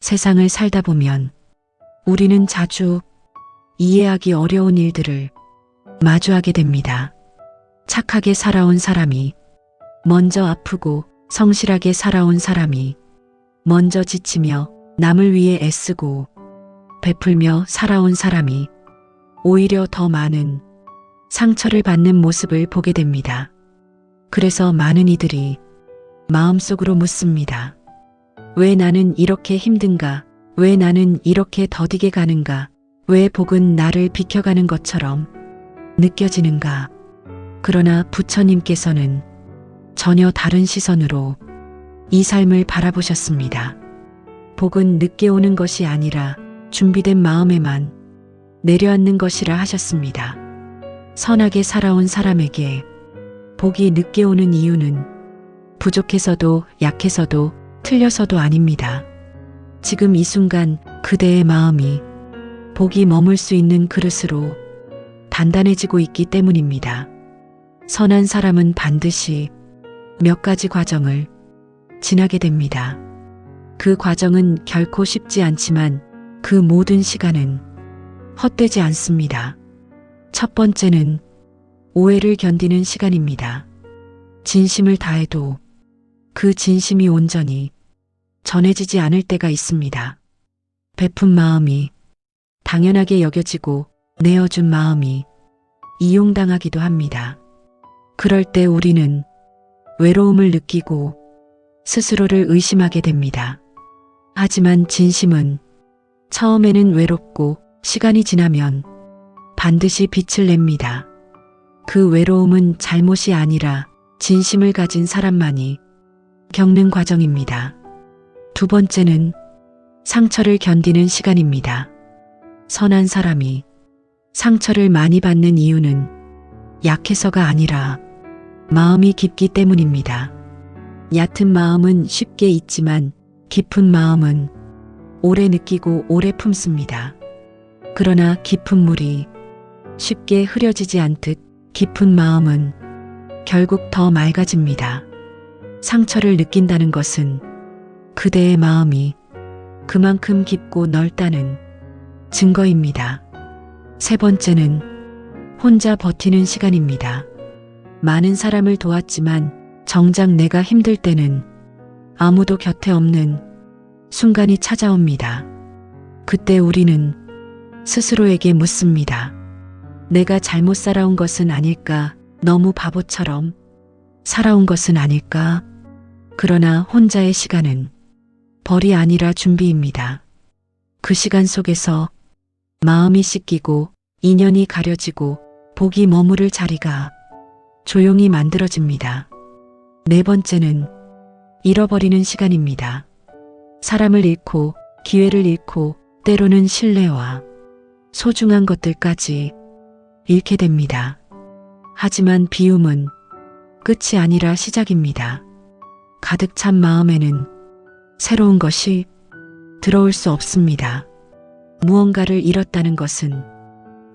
세상을 살다 보면 우리는 자주 이해하기 어려운 일들을 마주하게 됩니다. 착하게 살아온 사람이 먼저 아프고 성실하게 살아온 사람이 먼저 지치며 남을 위해 애쓰고 베풀며 살아온 사람이 오히려 더 많은 상처를 받는 모습을 보게 됩니다. 그래서 많은 이들이 마음속으로 묻습니다. 왜 나는 이렇게 힘든가? 왜 나는 이렇게 더디게 가는가? 왜 복은 나를 비켜가는 것처럼 느껴지는가? 그러나 부처님께서는 전혀 다른 시선으로 이 삶을 바라보셨습니다. 복은 늦게 오는 것이 아니라 준비된 마음에만 내려앉는 것이라 하셨습니다. 선하게 살아온 사람에게 복이 늦게 오는 이유는 부족해서도 약해서도 틀려서도 아닙니다. 지금 이 순간 그대의 마음이 복이 머물 수 있는 그릇으로 단단해지고 있기 때문입니다. 선한 사람은 반드시 몇 가지 과정을 지나게 됩니다. 그 과정은 결코 쉽지 않지만 그 모든 시간은 헛되지 않습니다. 첫 번째는 오해를 견디는 시간입니다. 진심을 다해도 그 진심이 온전히 전해지지 않을 때가 있습니다. 베푼 마음이 당연하게 여겨지고 내어준 마음이 이용당하기도 합니다. 그럴 때 우리는 외로움을 느끼고 스스로를 의심하게 됩니다. 하지만 진심은 처음에는 외롭고 시간이 지나면 반드시 빛을 냅니다. 그 외로움은 잘못이 아니라 진심을 가진 사람만이 겪는 과정입니다. 두 번째는 상처를 견디는 시간입니다. 선한 사람이 상처를 많이 받는 이유는 약해서가 아니라 마음이 깊기 때문입니다. 얕은 마음은 쉽게 잊지만 깊은 마음은 오래 느끼고 오래 품습니다. 그러나 깊은 물이 쉽게 흐려지지 않듯 깊은 마음은 결국 더 맑아집니다. 상처를 느낀다는 것은 그대의 마음이 그만큼 깊고 넓다는 증거입니다. 세 번째는 혼자 버티는 시간입니다. 많은 사람을 도왔지만 정작 내가 힘들 때는 아무도 곁에 없는 순간이 찾아옵니다. 그때 우리는 스스로에게 묻습니다. 내가 잘못 살아온 것은 아닐까? 너무 바보처럼 살아온 것은 아닐까? 그러나 혼자의 시간은 벌이 아니라 준비입니다. 그 시간 속에서 마음이 씻기고 인연이 가려지고 복이 머무를 자리가 조용히 만들어집니다. 네 번째는 잃어버리는 시간입니다. 사람을 잃고 기회를 잃고 때로는 신뢰와 소중한 것들까지 잃게 됩니다. 하지만 비움은 끝이 아니라 시작입니다. 가득 찬 마음에는 새로운 것이 들어올 수 없습니다. 무언가를 잃었다는 것은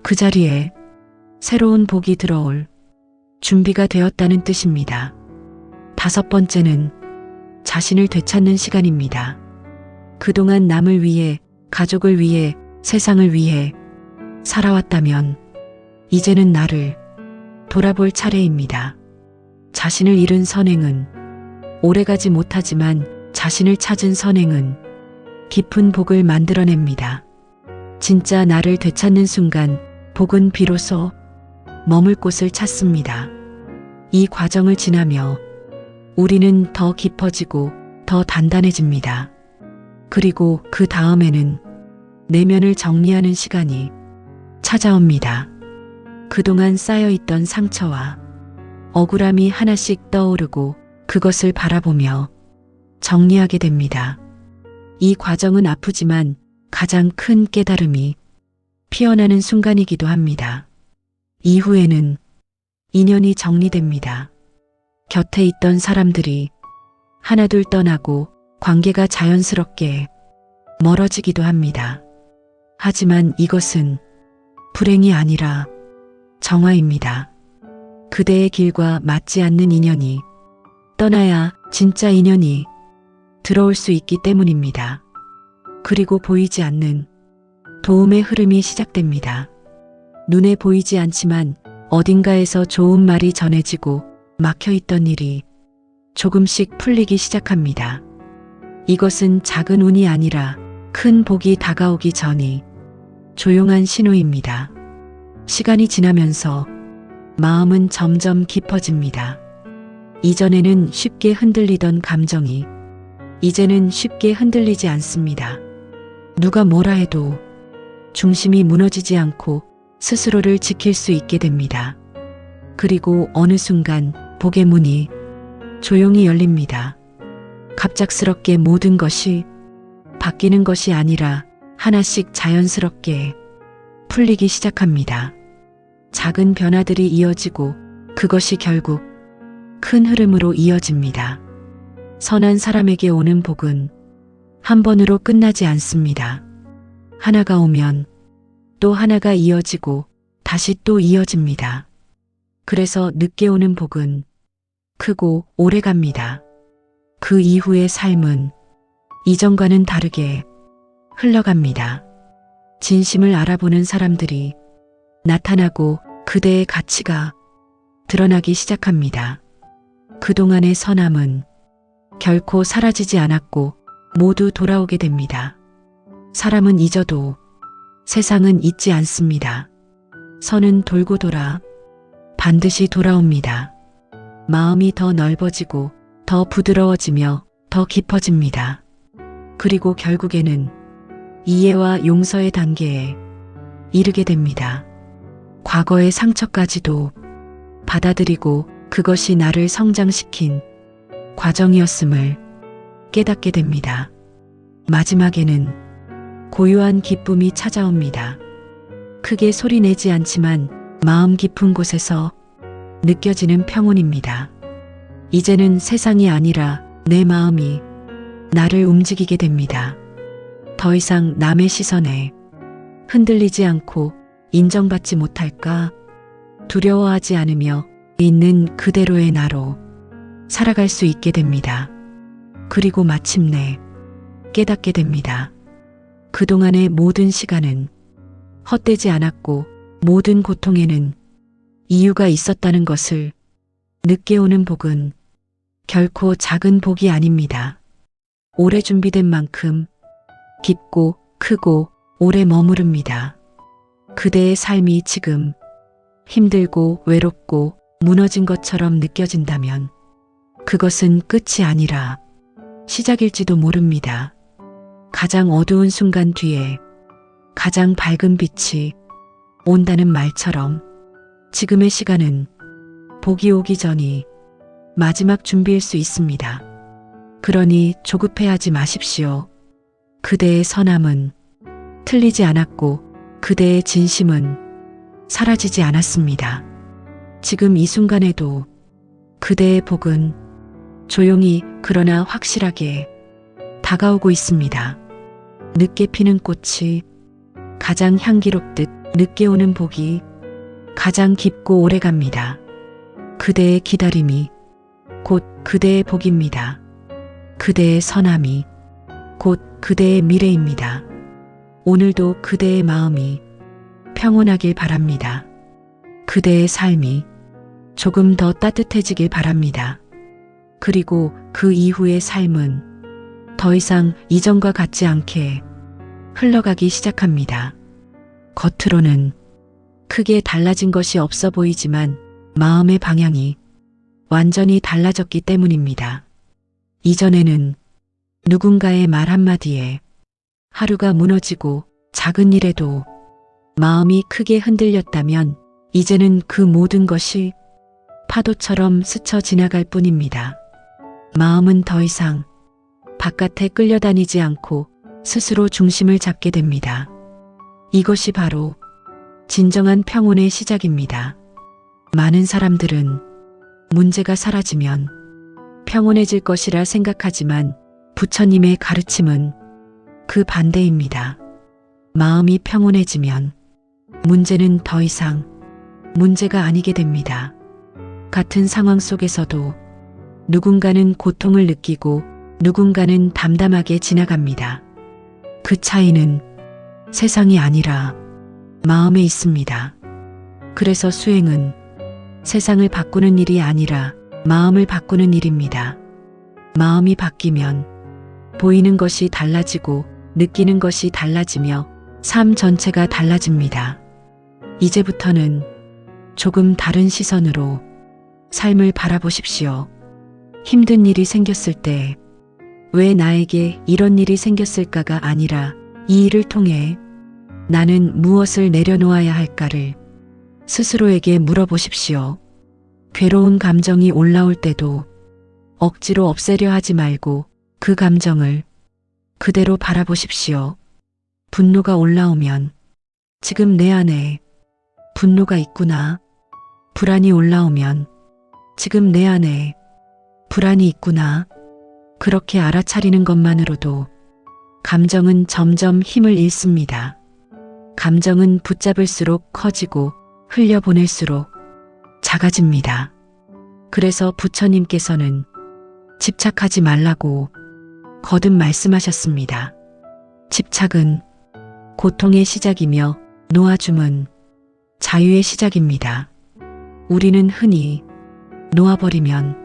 그 자리에 새로운 복이 들어올 준비가 되었다는 뜻입니다. 다섯 번째는 자신을 되찾는 시간입니다. 그동안 남을 위해, 가족을 위해, 세상을 위해 살아왔다면 이제는 나를 돌아볼 차례입니다. 자신을 잃은 선행은 오래가지 못하지만 자신을 찾은 선행은 깊은 복을 만들어냅니다. 진짜 나를 되찾는 순간 복은 비로소 머물 곳을 찾습니다. 이 과정을 지나며 우리는 더 깊어지고 더 단단해집니다. 그리고 그 다음에는 내면을 정리하는 시간이 찾아옵니다. 그동안 쌓여있던 상처와 억울함이 하나씩 떠오르고 그것을 바라보며 정리하게 됩니다. 이 과정은 아프지만 가장 큰 깨달음이 피어나는 순간이기도 합니다. 이후에는 인연이 정리됩니다. 곁에 있던 사람들이 하나둘 떠나고 관계가 자연스럽게 멀어지기도 합니다. 하지만 이것은 불행이 아니라 정화입니다. 그대의 길과 맞지 않는 인연이 떠나야 진짜 인연이 들어올 수 있기 때문입니다. 그리고 보이지 않는 도움의 흐름이 시작됩니다. 눈에 보이지 않지만 어딘가에서 좋은 말이 전해지고 막혀있던 일이 조금씩 풀리기 시작합니다. 이것은 작은 운이 아니라 큰 복이 다가오기 전이 조용한 신호입니다. 시간이 지나면서 마음은 점점 깊어집니다. 이전에는 쉽게 흔들리던 감정이 이제는 쉽게 흔들리지 않습니다. 누가 뭐라 해도 중심이 무너지지 않고 스스로를 지킬 수 있게 됩니다. 그리고 어느 순간 복의 문이 조용히 열립니다. 갑작스럽게 모든 것이 바뀌는 것이 아니라 하나씩 자연스럽게 풀리기 시작합니다. 작은 변화들이 이어지고 그것이 결국 큰 흐름으로 이어집니다. 선한 사람에게 오는 복은 한 번으로 끝나지 않습니다. 하나가 오면 또 하나가 이어지고 다시 또 이어집니다. 그래서 늦게 오는 복은 크고 오래 갑니다. 그 이후의 삶은 이전과는 다르게 흘러갑니다. 진심을 알아보는 사람들이 나타나고 그대의 가치가 드러나기 시작합니다. 그동안의 선함은 결코 사라지지 않았고 모두 돌아오게 됩니다. 사람은 잊어도 세상은 잊지 않습니다. 선은 돌고 돌아 반드시 돌아옵니다. 마음이 더 넓어지고 더 부드러워지며 더 깊어집니다. 그리고 결국에는 이해와 용서의 단계에 이르게 됩니다. 과거의 상처까지도 받아들이고 그것이 나를 성장시킨 과정이었음을 깨닫게 됩니다. 마지막에는 고요한 기쁨이 찾아옵니다. 크게 소리내지 않지만 마음 깊은 곳에서 느껴지는 평온입니다. 이제는 세상이 아니라 내 마음이 나를 움직이게 됩니다. 더 이상 남의 시선에 흔들리지 않고 인정받지 못할까 두려워하지 않으며 있는 그대로의 나로 살아갈 수 있게 됩니다. 그리고 마침내 깨닫게 됩니다. 그동안의 모든 시간은 헛되지 않았고 모든 고통에는 이유가 있었다는 것을 늦게 오는 복은 결코 작은 복이 아닙니다. 오래 준비된 만큼 깊고 크고 오래 머무릅니다. 그대의 삶이 지금 힘들고 외롭고 무너진 것처럼 느껴진다면 그것은 끝이 아니라 시작일지도 모릅니다. 가장 어두운 순간 뒤에 가장 밝은 빛이 온다는 말처럼 지금의 시간은 복이 오기 전이 마지막 준비일 수 있습니다. 그러니 조급해하지 마십시오. 그대의 선함은 틀리지 않았고 그대의 진심은 사라지지 않았습니다. 지금 이 순간에도 그대의 복은 조용히 그러나 확실하게 다가오고 있습니다. 늦게 피는 꽃이 가장 향기롭듯 늦게 오는 복이 가장 깊고 오래 갑니다. 그대의 기다림이 곧 그대의 복입니다. 그대의 선함이 곧 그대의 미래입니다. 오늘도 그대의 마음이 평온하길 바랍니다. 그대의 삶이 조금 더 따뜻해지길 바랍니다. 그리고 그 이후의 삶은 더 이상 이전과 같지 않게 흘러가기 시작합니다. 겉으로는 크게 달라진 것이 없어 보이지만 마음의 방향이 완전히 달라졌기 때문입니다. 이전에는 누군가의 말 한마디에 하루가 무너지고 작은 일에도 마음이 크게 흔들렸다면 이제는 그 모든 것이 파도처럼 스쳐 지나갈 뿐입니다. 마음은 더 이상 바깥에 끌려다니지 않고 스스로 중심을 잡게 됩니다. 이것이 바로 진정한 평온의 시작입니다. 많은 사람들은 문제가 사라지면 평온해질 것이라 생각하지만 부처님의 가르침은 그 반대입니다. 마음이 평온해지면 문제는 더 이상 문제가 아니게 됩니다. 같은 상황 속에서도 누군가는 고통을 느끼고 누군가는 담담하게 지나갑니다. 그 차이는 세상이 아니라 마음에 있습니다. 그래서 수행은 세상을 바꾸는 일이 아니라 마음을 바꾸는 일입니다. 마음이 바뀌면 보이는 것이 달라지고 느끼는 것이 달라지며 삶 전체가 달라집니다. 이제부터는 조금 다른 시선으로 삶을 바라보십시오. 힘든 일이 생겼을 때 왜 나에게 이런 일이 생겼을까가 아니라 이 일을 통해 나는 무엇을 내려놓아야 할까를 스스로에게 물어보십시오. 괴로운 감정이 올라올 때도 억지로 없애려 하지 말고 그 감정을 그대로 바라보십시오. 분노가 올라오면 지금 내 안에 분노가 있구나. 불안이 올라오면 지금 내 안에 불안이 있구나. 그렇게 알아차리는 것만으로도 감정은 점점 힘을 잃습니다. 감정은 붙잡을수록 커지고 흘려보낼수록 작아집니다. 그래서 부처님께서는 집착하지 말라고 거듭 말씀하셨습니다. 집착은 고통의 시작이며 놓아줌은 자유의 시작입니다. 우리는 흔히 놓아버리면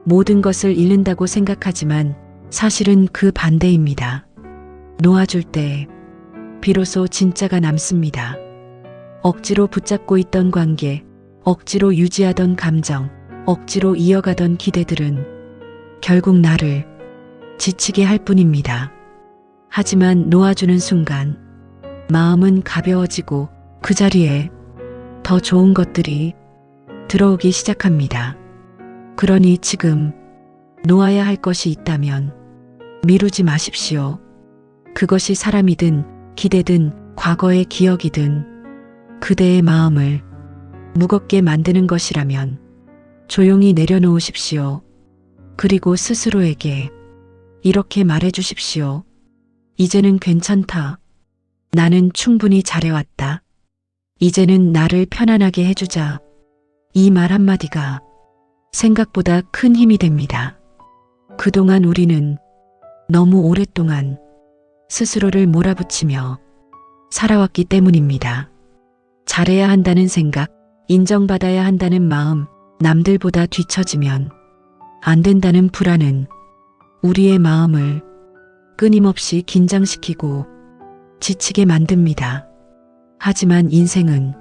모든 것을 잃는다고 생각하지만 사실은 그 반대입니다. 놓아줄 때 비로소 진짜가 남습니다. 억지로 붙잡고 있던 관계, 억지로 유지하던 감정, 억지로 이어가던 기대들은 결국 나를 지치게 할 뿐입니다. 하지만 놓아주는 순간 마음은 가벼워지고 그 자리에 더 좋은 것들이 들어오기 시작합니다. 그러니 지금 놓아야 할 것이 있다면 미루지 마십시오. 그것이 사람이든 기대든 과거의 기억이든 그대의 마음을 무겁게 만드는 것이라면 조용히 내려놓으십시오. 그리고 스스로에게 이렇게 말해 주십시오. 이제는 괜찮다. 나는 충분히 잘해왔다. 이제는 나를 편안하게 해주자. 이 말 한마디가 생각보다 큰 힘이 됩니다. 그동안 우리는 너무 오랫동안 스스로를 몰아붙이며 살아왔기 때문입니다. 잘해야 한다는 생각, 인정받아야 한다는 마음, 남들보다 뒤처지면 안 된다는 불안은 우리의 마음을 끊임없이 긴장시키고 지치게 만듭니다. 하지만 인생은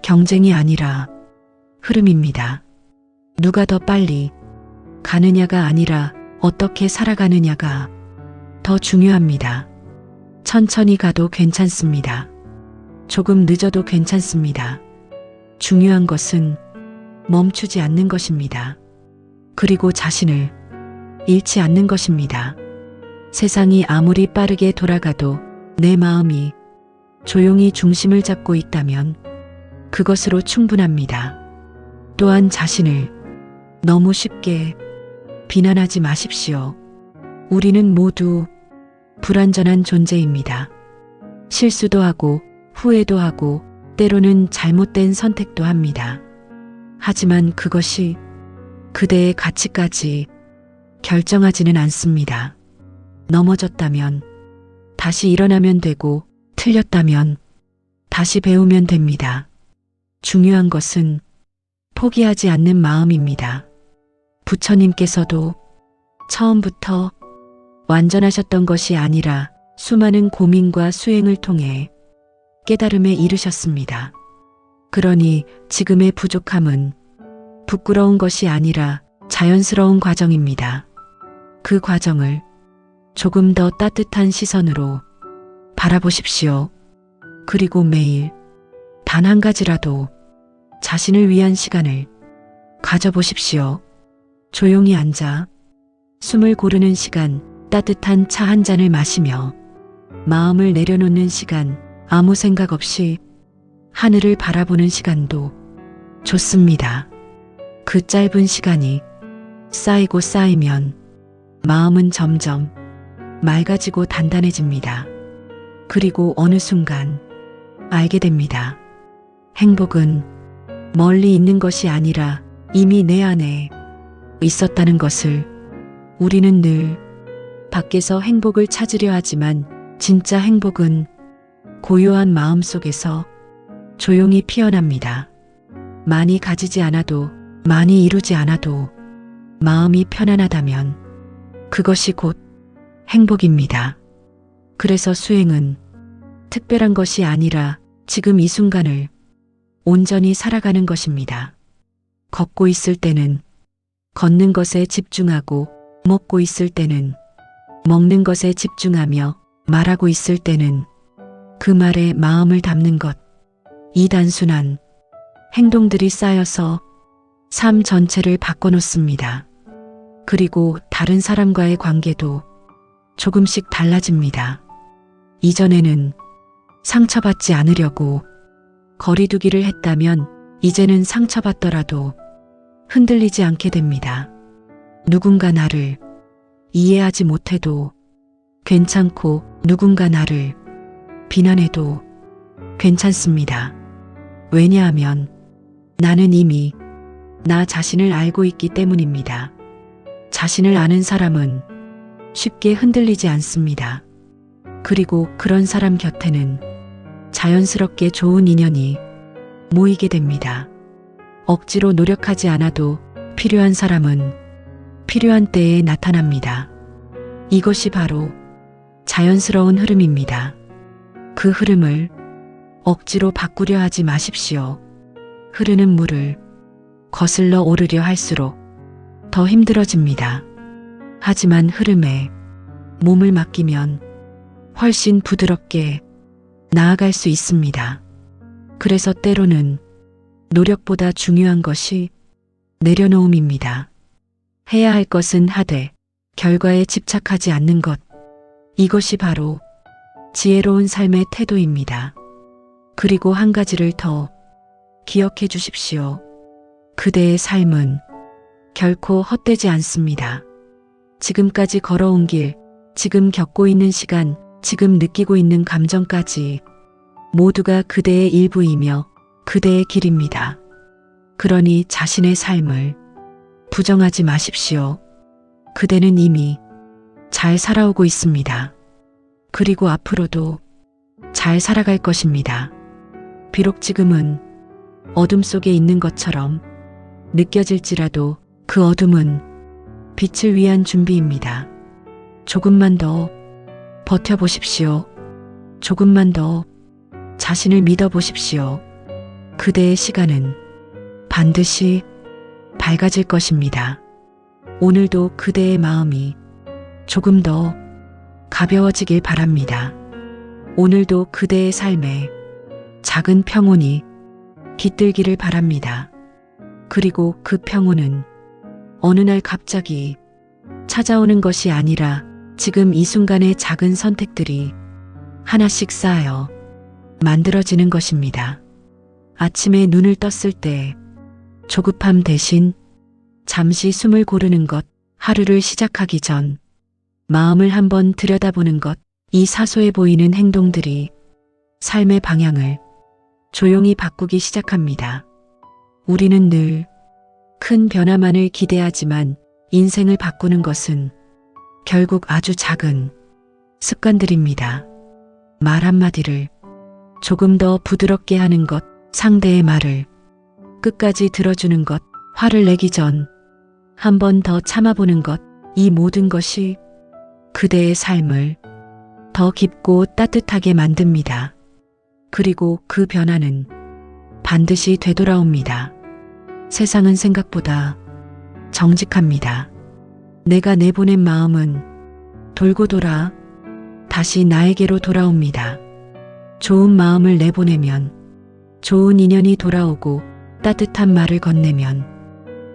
경쟁이 아니라 흐름입니다. 누가 더 빨리 가느냐가 아니라 어떻게 살아가느냐가 더 중요합니다. 천천히 가도 괜찮습니다. 조금 늦어도 괜찮습니다. 중요한 것은 멈추지 않는 것입니다. 그리고 자신을 잃지 않는 것입니다. 세상이 아무리 빠르게 돌아가도 내 마음이 조용히 중심을 잡고 있다면 그것으로 충분합니다. 또한 자신을 너무 쉽게 비난하지 마십시오. 우리는 모두 불완전한 존재입니다. 실수도 하고 후회도 하고 때로는 잘못된 선택도 합니다. 하지만 그것이 그대의 가치까지 결정하지는 않습니다. 넘어졌다면 다시 일어나면 되고 틀렸다면 다시 배우면 됩니다. 중요한 것은 포기하지 않는 마음입니다. 부처님께서도 처음부터 완전하셨던 것이 아니라 수많은 고민과 수행을 통해 깨달음에 이르셨습니다. 그러니 지금의 부족함은 부끄러운 것이 아니라 자연스러운 과정입니다. 그 과정을 조금 더 따뜻한 시선으로 바라보십시오. 그리고 매일 단 한 가지라도 자신을 위한 시간을 가져보십시오. 조용히 앉아 숨을 고르는 시간, 따뜻한 차 한 잔을 마시며 마음을 내려놓는 시간, 아무 생각 없이 하늘을 바라보는 시간도 좋습니다. 그 짧은 시간이 쌓이고 쌓이면 마음은 점점 맑아지고 단단해집니다. 그리고 어느 순간 알게 됩니다. 행복은 멀리 있는 것이 아니라 이미 내 안에 있었다는 것을. 우리는 늘 밖에서 행복을 찾으려 하지만 진짜 행복은 고요한 마음 속에서 조용히 피어납니다. 많이 가지지 않아도, 많이 이루지 않아도 마음이 편안하다면 그것이 곧 행복입니다. 그래서 수행은 특별한 것이 아니라 지금 이 순간을 온전히 살아가는 것입니다. 걷고 있을 때는 걷는 것에 집중하고, 먹고 있을 때는 먹는 것에 집중하며, 말하고 있을 때는 그 말에 마음을 담는 것. 이 단순한 행동들이 쌓여서 삶 전체를 바꿔놓습니다. 그리고 다른 사람과의 관계도 조금씩 달라집니다. 이전에는 상처받지 않으려고 거리두기를 했다면 이제는 상처받더라도 흔들리지 않게 됩니다. 누군가 나를 이해하지 못해도 괜찮고, 누군가 나를 비난해도 괜찮습니다. 왜냐하면 나는 이미 나 자신을 알고 있기 때문입니다. 자신을 아는 사람은 쉽게 흔들리지 않습니다. 그리고 그런 사람 곁에는 자연스럽게 좋은 인연이 모이게 됩니다. 억지로 노력하지 않아도 필요한 사람은 필요한 때에 나타납니다. 이것이 바로 자연스러운 흐름입니다. 그 흐름을 억지로 바꾸려 하지 마십시오. 흐르는 물을 거슬러 오르려 할수록 더 힘들어집니다. 하지만 흐름에 몸을 맡기면 훨씬 부드럽게 나아갈 수 있습니다. 그래서 때로는 노력보다 중요한 것이 내려놓음입니다. 해야 할 것은 하되 결과에 집착하지 않는 것. 이것이 바로 지혜로운 삶의 태도입니다. 그리고 한 가지를 더 기억해 주십시오. 그대의 삶은 결코 헛되지 않습니다. 지금까지 걸어온 길, 지금 겪고 있는 시간, 지금 느끼고 있는 감정까지 모두가 그대의 일부이며 그대의 길입니다. 그러니 자신의 삶을 부정하지 마십시오. 그대는 이미 잘 살아오고 있습니다. 그리고 앞으로도 잘 살아갈 것입니다. 비록 지금은 어둠 속에 있는 것처럼 느껴질지라도 그 어둠은 빛을 위한 준비입니다. 조금만 더 버텨보십시오. 조금만 더 자신을 믿어보십시오. 그대의 시간은 반드시 밝아질 것입니다. 오늘도 그대의 마음이 조금 더 가벼워지길 바랍니다. 오늘도 그대의 삶에 작은 평온이 깃들기를 바랍니다. 그리고 그 평온은 어느 날 갑자기 찾아오는 것이 아니라 지금 이 순간의 작은 선택들이 하나씩 쌓여 만들어지는 것입니다. 아침에 눈을 떴을 때 조급함 대신 잠시 숨을 고르는 것, 하루를 시작하기 전 마음을 한번 들여다보는 것, 이 사소해 보이는 행동들이 삶의 방향을 조용히 바꾸기 시작합니다. 우리는 늘 큰 변화만을 기대하지만 인생을 바꾸는 것은 결국 아주 작은 습관들입니다. 말 한마디를 조금 더 부드럽게 하는 것, 상대의 말을 끝까지 들어주는 것, 화를 내기 전 한 번 더 참아보는 것, 이 모든 것이 그대의 삶을 더 깊고 따뜻하게 만듭니다. 그리고 그 변화는 반드시 되돌아옵니다. 세상은 생각보다 정직합니다. 내가 내보낸 마음은 돌고 돌아 다시 나에게로 돌아옵니다. 좋은 마음을 내보내면 좋은 인연이 돌아오고 따뜻한 말을 건네면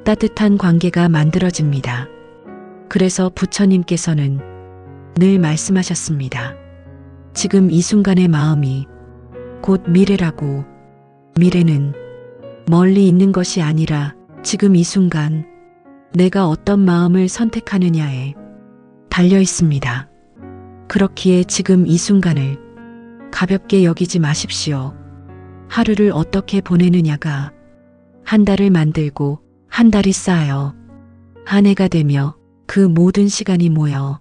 따뜻한 관계가 만들어집니다. 그래서 부처님께서는 늘 말씀하셨습니다. 지금 이 순간의 마음이 곧 미래라고. 미래는 멀리 있는 것이 아니라 지금 이 순간 내가 어떤 마음을 선택하느냐에 달려 있습니다. 그렇기에 지금 이 순간을 가볍게 여기지 마십시오. 하루를 어떻게 보내느냐가 한 달을 만들고 한 달이 쌓여 한 해가 되며 그 모든 시간이 모여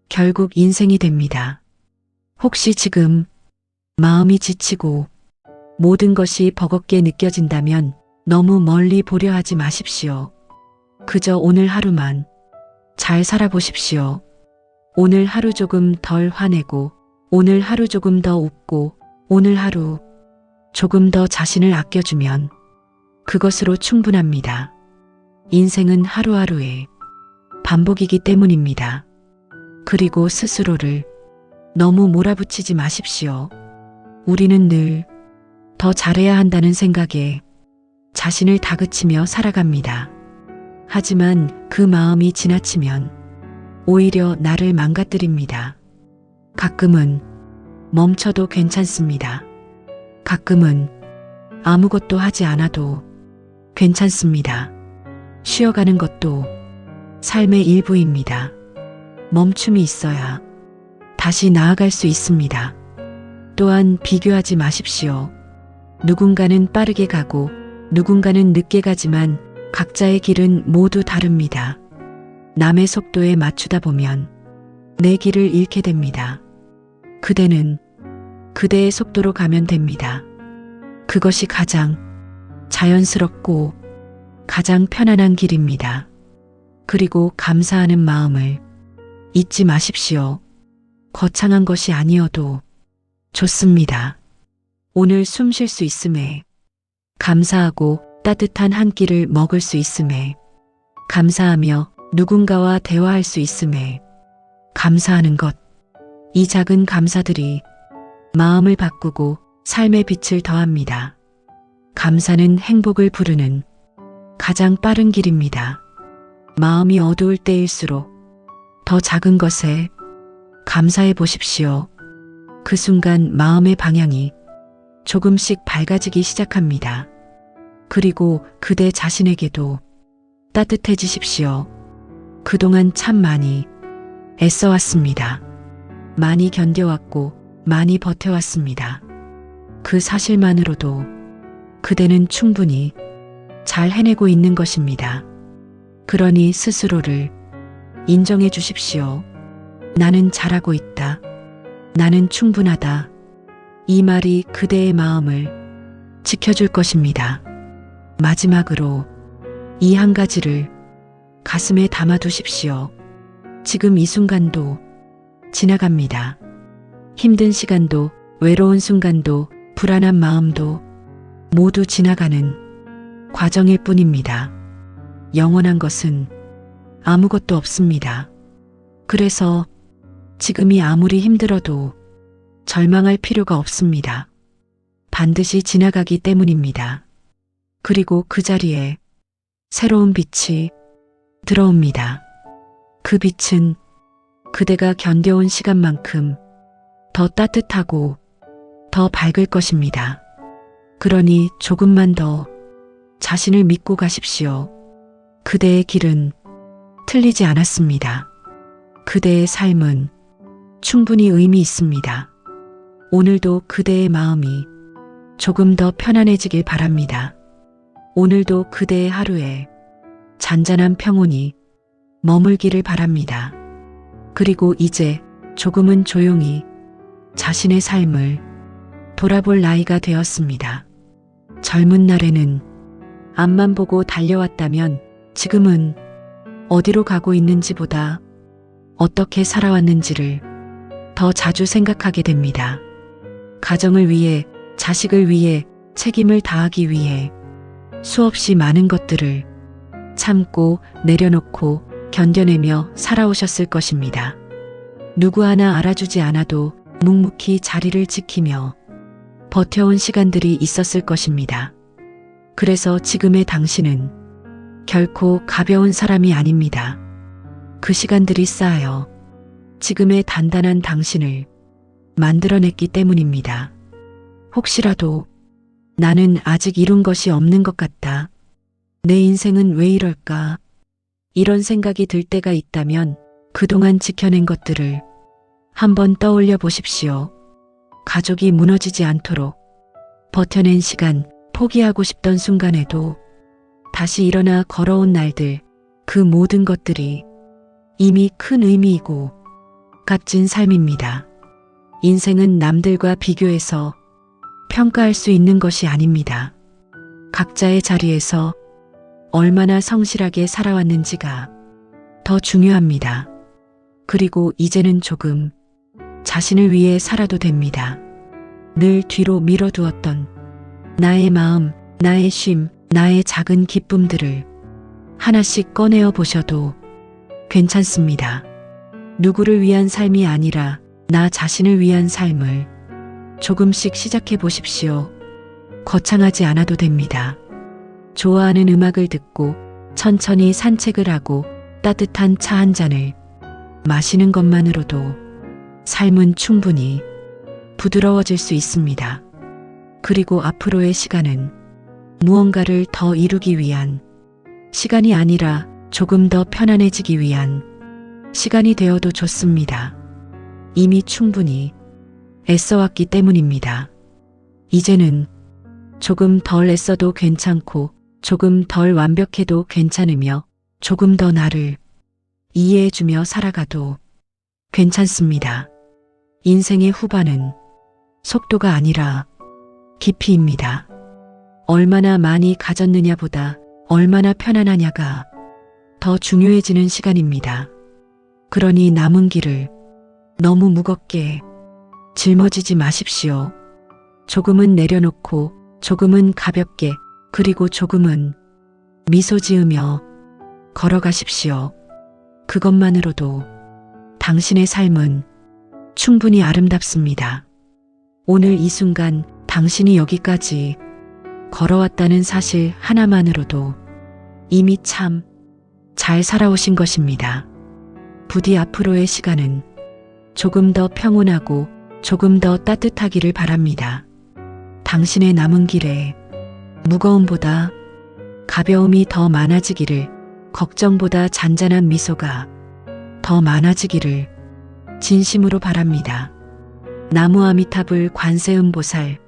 결국 인생이 됩니다. 혹시 지금 마음이 지치고 모든 것이 버겁게 느껴진다면 너무 멀리 보려 하지 마십시오. 그저 오늘 하루만 잘 살아보십시오. 오늘 하루 조금 덜 화내고, 오늘 하루 조금 더 웃고, 오늘 하루 조금 더 자신을 아껴주면 그것으로 충분합니다. 인생은 하루하루의 반복이기 때문입니다. 그리고 스스로를 너무 몰아붙이지 마십시오. 우리는 늘 더 잘해야 한다는 생각에 자신을 다그치며 살아갑니다. 하지만 그 마음이 지나치면 오히려 나를 망가뜨립니다. 가끔은 멈춰도 괜찮습니다. 가끔은 아무것도 하지 않아도 괜찮습니다. 쉬어가는 것도 삶의 일부입니다. 멈춤이 있어야 다시 나아갈 수 있습니다. 또한 비교하지 마십시오. 누군가는 빠르게 가고 누군가는 늦게 가지만 각자의 길은 모두 다릅니다. 남의 속도에 맞추다 보면 내 길을 잃게 됩니다. 그대는 그대의 속도로 가면 됩니다. 그것이 가장 자연스럽고 가장 편안한 길입니다. 그리고 감사하는 마음을 잊지 마십시오. 거창한 것이 아니어도 좋습니다. 오늘 숨 쉴 수 있음에 감사하고 따뜻한 한 끼를 먹을 수 있음에 감사하며 누군가와 대화할 수 있음에 감사하는 것. 이 작은 감사들이 마음을 바꾸고 삶의 빛을 더합니다. 감사는 행복을 부르는 가장 빠른 길입니다. 마음이 어두울 때일수록 더 작은 것에 감사해 보십시오. 그 순간 마음의 방향이 조금씩 밝아지기 시작합니다. 그리고 그대 자신에게도 따뜻해지십시오. 그동안 참 많이 애써왔습니다. 많이 견뎌왔고 많이 버텨왔습니다. 그 사실만으로도 그대는 충분히 잘 해내고 있는 것입니다. 그러니 스스로를 인정해 주십시오. 나는 잘하고 있다. 나는 충분하다. 이 말이 그대의 마음을 지켜줄 것입니다. 마지막으로 이 한 가지를 가슴에 담아두십시오. 지금 이 순간도 지나갑니다. 힘든 시간도 외로운 순간도 불안한 마음도 모두 지나가는 과정일 뿐입니다. 영원한 것은 아무것도 없습니다. 그래서 지금이 아무리 힘들어도 절망할 필요가 없습니다. 반드시 지나가기 때문입니다. 그리고 그 자리에 새로운 빛이 들어옵니다. 그 빛은 그대가 견뎌온 시간만큼 더 따뜻하고 더 밝을 것입니다. 그러니 조금만 더 자신을 믿고 가십시오. 그대의 길은 틀리지 않았습니다. 그대의 삶은 충분히 의미 있습니다. 오늘도 그대의 마음이 조금 더 편안해지길 바랍니다. 오늘도 그대의 하루에 잔잔한 평온이 머물기를 바랍니다. 그리고 이제 조금은 조용히 자신의 삶을 돌아볼 나이가 되었습니다. 젊은 날에는 앞만 보고 달려왔다면 지금은 어디로 가고 있는지보다 어떻게 살아왔는지를 더 자주 생각하게 됩니다. 가정을 위해, 자식을 위해, 책임을 다하기 위해 수없이 많은 것들을 참고 내려놓고 견뎌내며 살아오셨을 것입니다. 누구 하나 알아주지 않아도 묵묵히 자리를 지키며 버텨온 시간들이 있었을 것입니다. 그래서 지금의 당신은 결코 가벼운 사람이 아닙니다. 그 시간들이 쌓여 지금의 단단한 당신을 만들어냈기 때문입니다. 혹시라도 나는 아직 이룬 것이 없는 것 같다. 내 인생은 왜 이럴까? 이런 생각이 들 때가 있다면 그동안 지켜낸 것들을 한번 떠올려 보십시오. 가족이 무너지지 않도록 버텨낸 시간, 포기하고 싶던 순간에도 다시 일어나 걸어온 날들, 그 모든 것들이 이미 큰 의미이고 값진 삶입니다. 인생은 남들과 비교해서 평가할 수 있는 것이 아닙니다. 각자의 자리에서 얼마나 성실하게 살아왔는지가 더 중요합니다. 그리고 이제는 조금 자신을 위해 살아도 됩니다. 늘 뒤로 밀어두었던 나의 마음, 나의 쉼, 나의 작은 기쁨들을 하나씩 꺼내어 보셔도 괜찮습니다. 누구를 위한 삶이 아니라 나 자신을 위한 삶을 조금씩 시작해 보십시오. 거창하지 않아도 됩니다. 좋아하는 음악을 듣고 천천히 산책을 하고 따뜻한 차 한 잔을 마시는 것만으로도 삶은 충분히 부드러워질 수 있습니다. 그리고 앞으로의 시간은 무언가를 더 이루기 위한 시간이 아니라 조금 더 편안해지기 위한 시간이 되어도 좋습니다. 이미 충분히 애써왔기 때문입니다. 이제는 조금 덜 애써도 괜찮고 조금 덜 완벽해도 괜찮으며 조금 더 나를 이해해주며 살아가도 괜찮습니다. 인생의 후반은 속도가 아니라 깊이입니다. 얼마나 많이 가졌느냐보다 얼마나 편안하냐가 더 중요해지는 시간입니다. 그러니 남은 길을 너무 무겁게 짊어지지 마십시오. 조금은 내려놓고 조금은 가볍게 그리고 조금은 미소 지으며 걸어가십시오. 그것만으로도 당신의 삶은 충분히 아름답습니다. 오늘 이 순간 당신이 여기까지 걸어왔다는 사실 하나만으로도 이미 참 잘 살아오신 것입니다. 부디 앞으로의 시간은 조금 더 평온하고 조금 더 따뜻하기를 바랍니다. 당신의 남은 길에 무거움보다 가벼움이 더 많아지기를, 걱정보다 잔잔한 미소가 더 많아지기를 진심으로 바랍니다. 나무 아미타불 관세음보살